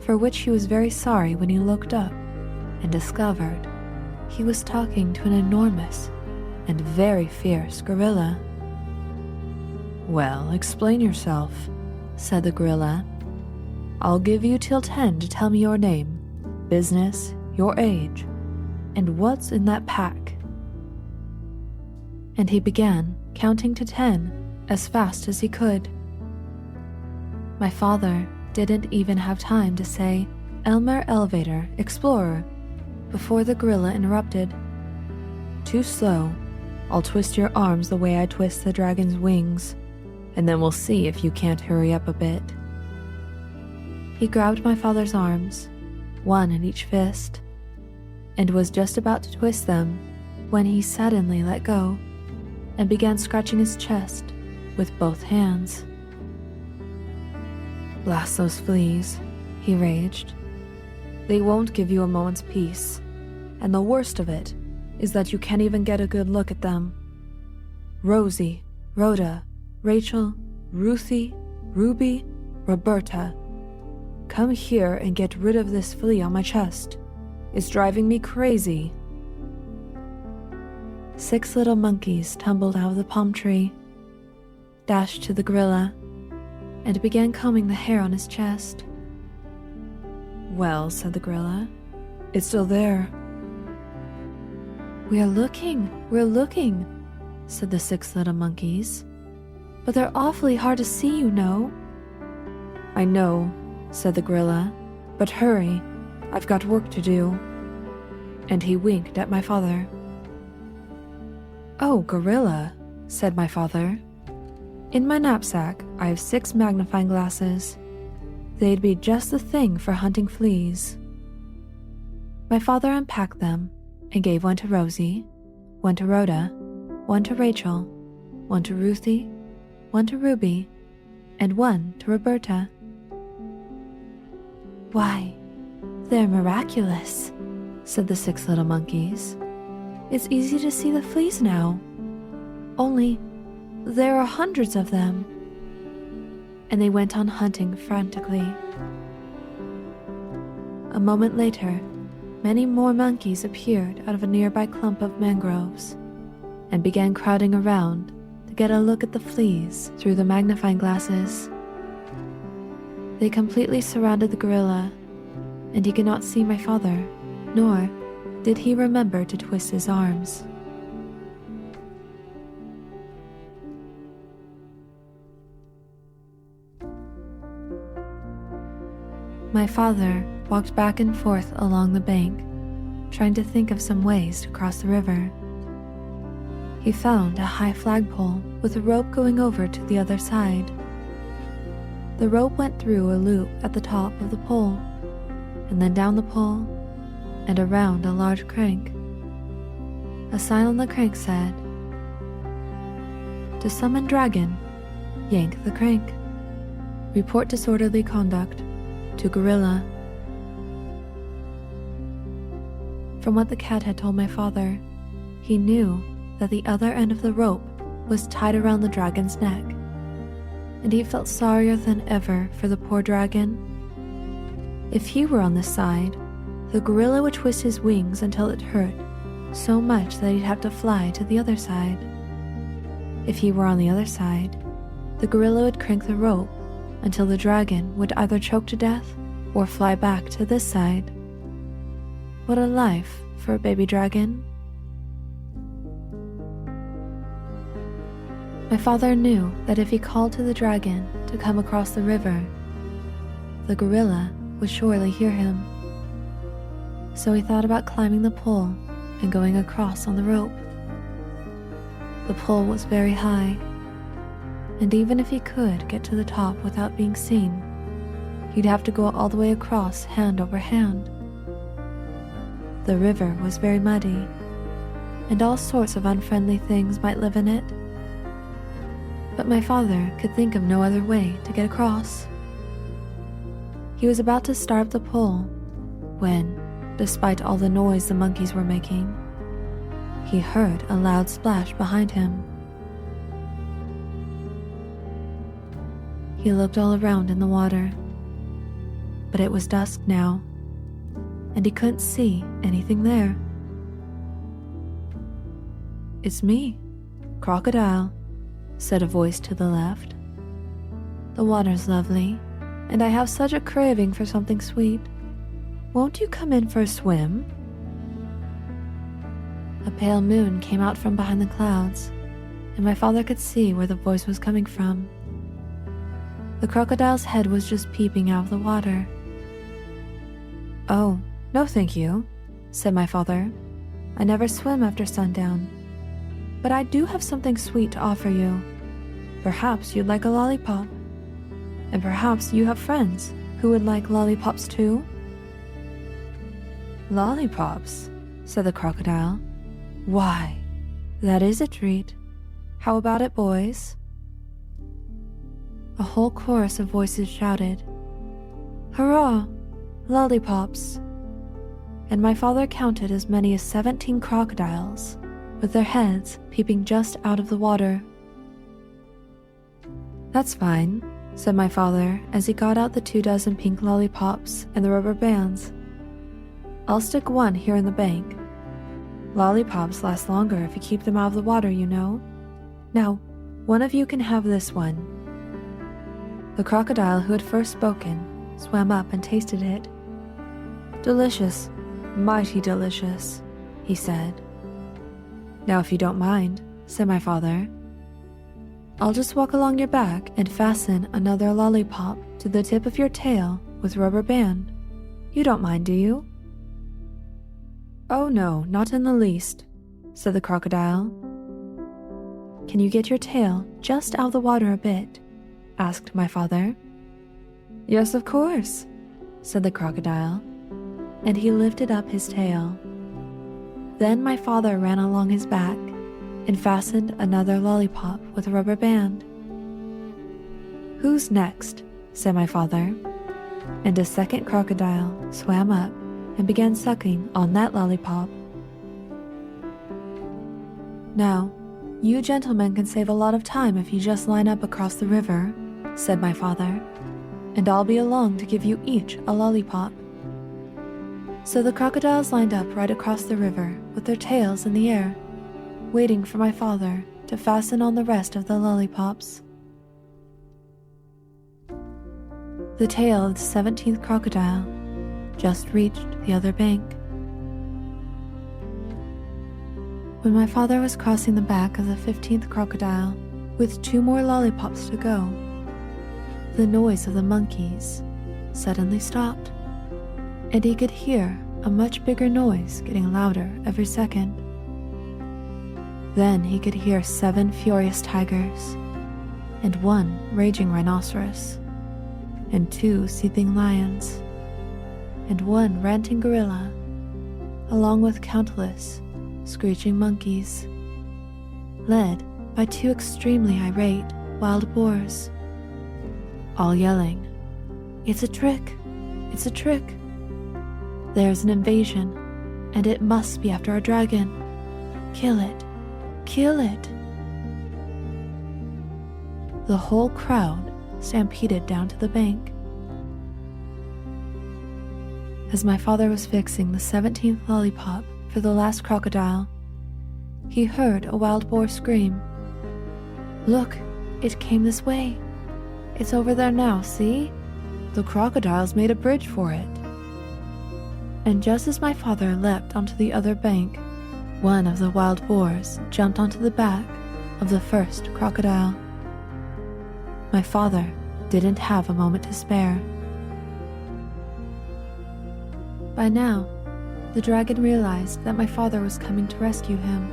for which he was very sorry when he looked up and discovered he was talking to an enormous and very fierce gorilla. "Well, explain yourself," said the gorilla. "I'll give you till 10 to tell me your name, business, your age, and what's in that pack." And he began counting to 10 as fast as he could. My father didn't even have time to say, "Elmer Elevator, Explorer," before the gorilla interrupted. "Too slow. I'll twist your arms the way I twist the dragon's wings, and then we'll see if you can't hurry up a bit." He grabbed my father's arms, one in each fist, and was just about to twist them when he suddenly let go and began scratching his chest with both hands. "Blast those fleas," he raged. "They won't give you a moment's peace, and the worst of it is that you can't even get a good look at them. Rosie, Rhoda, Rachel, Ruthie, Ruby, Roberta. Come here and get rid of this flea on my chest. It's driving me crazy." 6 little monkeys tumbled out of the palm tree, dashed to the gorilla, and began combing the hair on his chest. "Well," said the gorilla, "it's still there." We're looking," said the 6 little monkeys. "But they're awfully hard to see, you know." "I know," said the gorilla, "but hurry, I've got work to do." And he winked at my father. "Oh, gorilla," said my father. "In my knapsack, I have 6 magnifying glasses. They'd be just the thing for hunting fleas." My father unpacked them and gave one to Rosie, one to Rhoda, one to Rachel, one to Ruthie, one to Ruby, and one to Roberta. "Why, they're miraculous," said the 6 little monkeys. "It's easy to see the fleas now. Only, there are hundreds of them." And they went on hunting frantically. A moment later, many more monkeys appeared out of a nearby clump of mangroves and began crowding around to get a look at the fleas through the magnifying glasses. They completely surrounded the gorilla, and he could not see my father, nor did he remember to twist his arms. My father walked back and forth along the bank, trying to think of some ways to cross the river. He found a high flagpole with a rope going over to the other side. The rope went through a loop at the top of the pole, and then down the pole, and around a large crank. A sign on the crank said, "To summon dragon, yank the crank. Report disorderly conduct to gorilla." From what the cat had told my father, he knew that the other end of the rope was tied around the dragon's neck, and he felt sorrier than ever for the poor dragon. If he were on this side, the gorilla would twist his wings until it hurt so much that he'd have to fly to the other side. If he were on the other side, the gorilla would crank the rope until the dragon would either choke to death or fly back to this side. What a life for a baby dragon. My father knew that if he called to the dragon to come across the river, the gorilla would surely hear him. So he thought about climbing the pole and going across on the rope. The pole was very high, and even if he could get to the top without being seen, he'd have to go all the way across hand over hand. The river was very muddy, and all sorts of unfriendly things might live in it. But my father could think of no other way to get across. He was about to start up the pole when, despite all the noise the monkeys were making, he heard a loud splash behind him. He looked all around in the water, but it was dusk now, and he couldn't see anything there. "It's me, Crocodile," said a voice to the left. "The water's lovely, and I have such a craving for something sweet. Won't you come in for a swim?" A pale moon came out from behind the clouds, and my father could see where the voice was coming from. The crocodile's head was just peeping out of the water. "Oh, no thank you," said my father. "I never swim after sundown. But I do have something sweet to offer you. Perhaps you'd like a lollipop. And perhaps you have friends who would like lollipops too." "Lollipops," said the crocodile. "Why, that is a treat. How about it, boys?" A whole chorus of voices shouted, "Hurrah! Lollipops!" and my father counted as many as 17 crocodiles, with their heads peeping just out of the water. "That's fine," said my father as he got out the 24 pink lollipops and the rubber bands. "I'll stick one here in the bank. Lollipops last longer if you keep them out of the water, you know. Now, one of you can have this one." The crocodile who had first spoken swam up and tasted it. "Delicious, mighty delicious," he said. "Now if you don't mind," said my father, "I'll just walk along your back and fasten another lollipop to the tip of your tail with rubber band. You don't mind, do you?" "Oh no, not in the least," said the crocodile. "Can you get your tail just out of the water a bit?" asked my father. "Yes, of course," said the crocodile, and he lifted up his tail. Then my father ran along his back and fastened another lollipop with a rubber band. "Who's next?" said my father, and a second crocodile swam up and began sucking on that lollipop. "Now, you gentlemen can save a lot of time if you just line up across the river," said my father, "and I'll be along to give you each a lollipop." So the crocodiles lined up right across the river with their tails in the air, waiting for my father to fasten on the rest of the lollipops. The tail of the 17th crocodile just reached the other bank. When my father was crossing the back of the 15th crocodile with 2 more lollipops to go, the noise of the monkeys suddenly stopped, and he could hear a much bigger noise getting louder every second. Then he could hear 7 furious tigers, and 1 raging rhinoceros, and 2 seething lions, and 1 ranting gorilla, along with countless screeching monkeys, led by 2 extremely irate wild boars, all yelling, "It's a trick! It's a trick! There's an invasion, and it must be after our dragon! Kill it! Kill it!" The whole crowd stampeded down to the bank. As my father was fixing the 17th lollipop for the last crocodile, he heard a wild boar scream, "Look, it came this way. It's over there now, see? The crocodiles made a bridge for it." And just as my father leapt onto the other bank, one of the wild boars jumped onto the back of the first crocodile. My father didn't have a moment to spare. By now, the dragon realized that my father was coming to rescue him.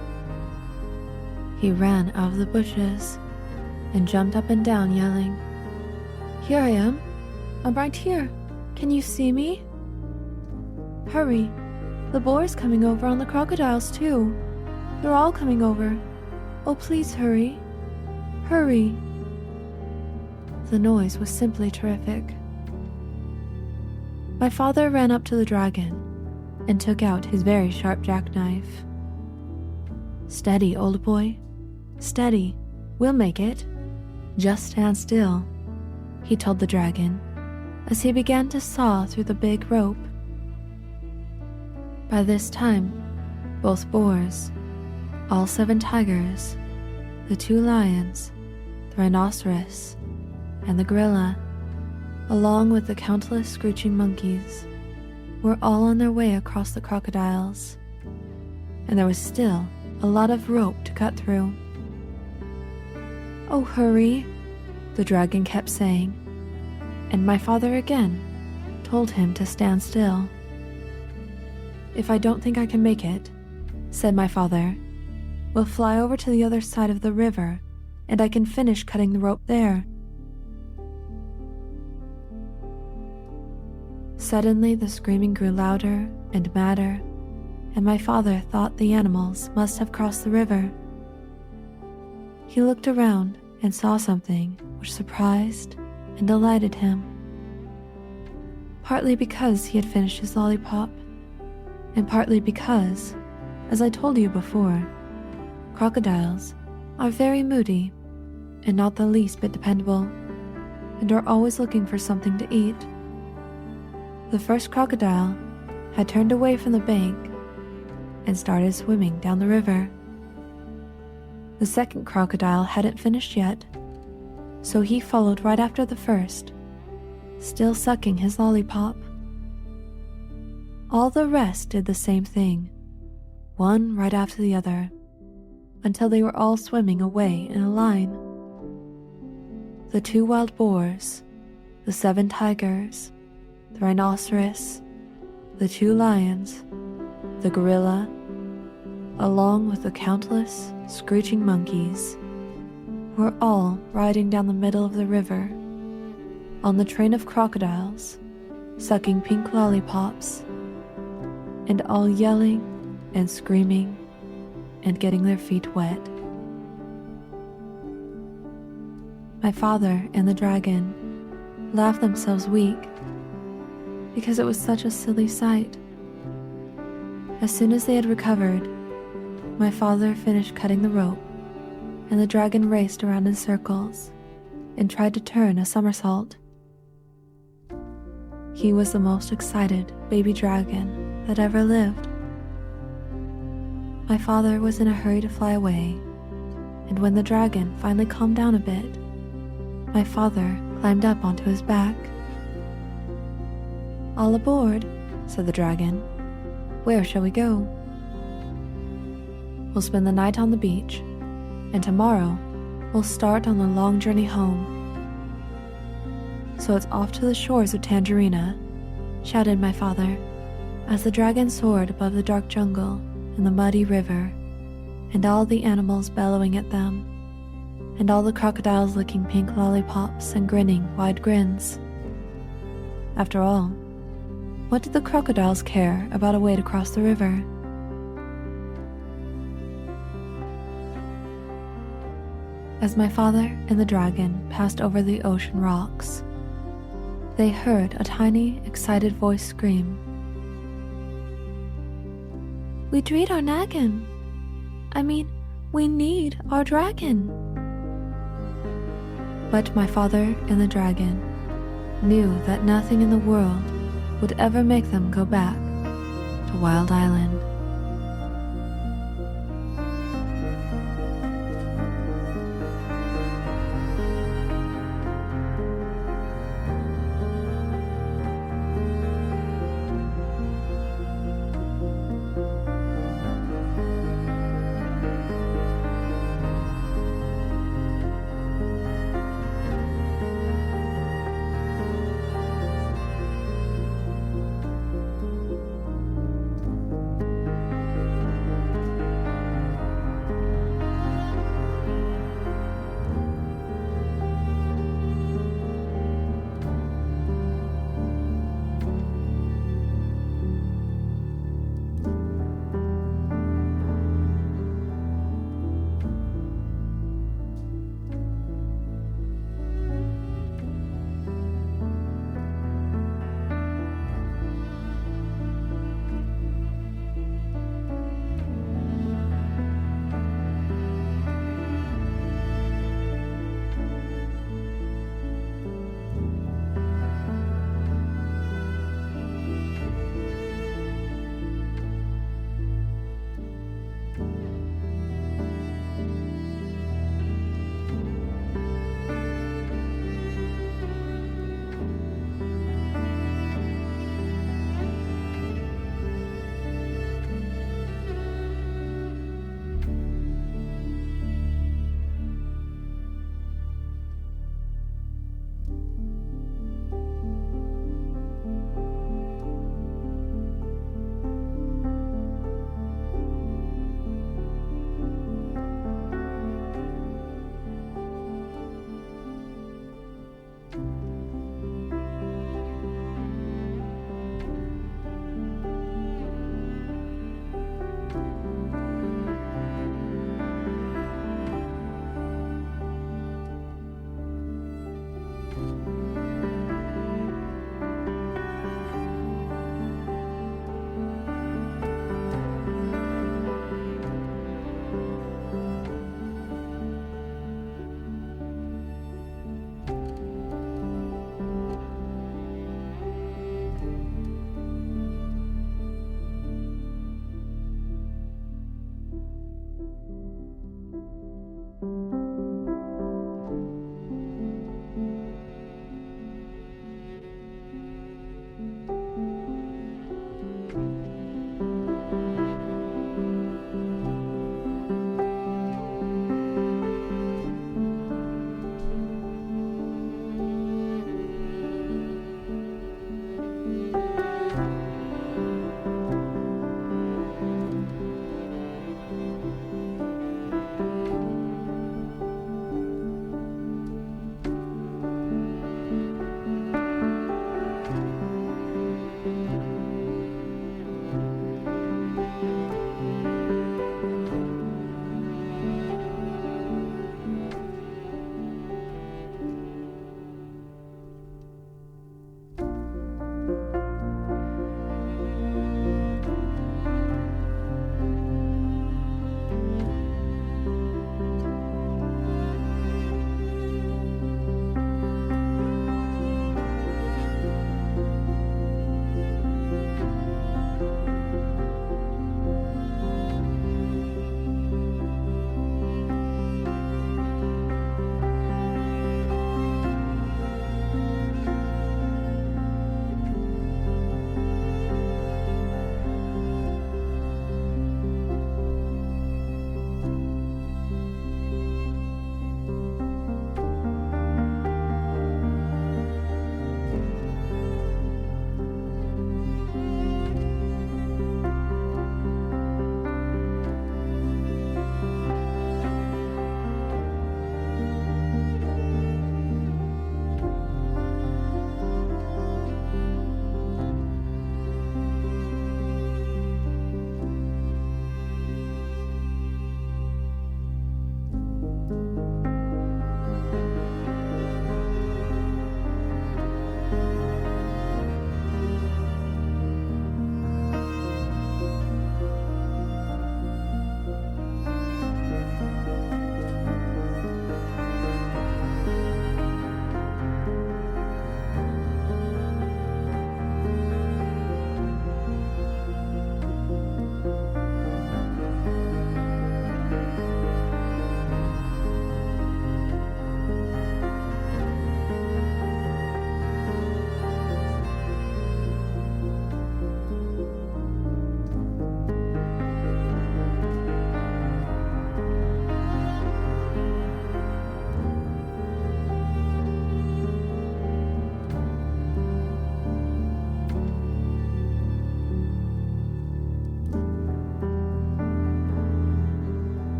He ran out of the bushes and jumped up and down yelling, "Here I am! I'm right here! Can you see me? Hurry! The boar's coming over on the crocodiles too! They're all coming over! Oh, please hurry! Hurry!" The noise was simply terrific. My father ran up to the dragon and took out his very sharp jackknife. "Steady, old boy. Steady. We'll make it. Just stand still," he told the dragon as he began to saw through the big rope. By this time, both boars, all 7 tigers, the 2 lions, the rhinoceros, and the gorilla, along with the countless screeching monkeys, were all on their way across the crocodiles, and there was still a lot of rope to cut through. "Oh, hurry," the dragon kept saying, and my father again told him to stand still. "If I don't think I can make it," said my father, "we'll fly over to the other side of the river, and I can finish cutting the rope there." Suddenly the screaming grew louder and madder, and my father thought the animals must have crossed the river. He looked around and saw something which surprised and delighted him, partly because he had finished his lollipop, and partly because, as I told you before, crocodiles are very moody and not the least bit dependable, and are always looking for something to eat. The first crocodile had turned away from the bank and started swimming down the river. The second crocodile hadn't finished yet, so he followed right after the first, still sucking his lollipop. All the rest did the same thing, one right after the other, until they were all swimming away in a line. The 2 wild boars, the 7 tigers, the rhinoceros, the 2 lions, the gorilla, along with the countless screeching monkeys, were all riding down the middle of the river on the train of crocodiles, sucking pink lollipops, and all yelling and screaming and getting their feet wet. My father and the dragon laughed themselves weak because it was such a silly sight. As soon as they had recovered, my father finished cutting the rope, and the dragon raced around in circles and tried to turn a somersault. He was the most excited baby dragon that ever lived. My father was in a hurry to fly away, and when the dragon finally calmed down a bit, my father climbed up onto his back. "All aboard," said the dragon. "Where shall we go?" "We'll spend the night on the beach, and tomorrow we'll start on the long journey home." "So it's off to the shores of Tangerina," shouted my father, as the dragon soared above the dark jungle and the muddy river, and all the animals bellowing at them, and all the crocodiles licking pink lollipops and grinning wide grins. After all, what did the crocodiles care about a way to cross the river? As my father and the dragon passed over the ocean rocks, they heard a tiny, excited voice scream, "We dreed our naggin. We need our dragon." But my father and the dragon knew that nothing in the world would ever make them go back to Wild Island.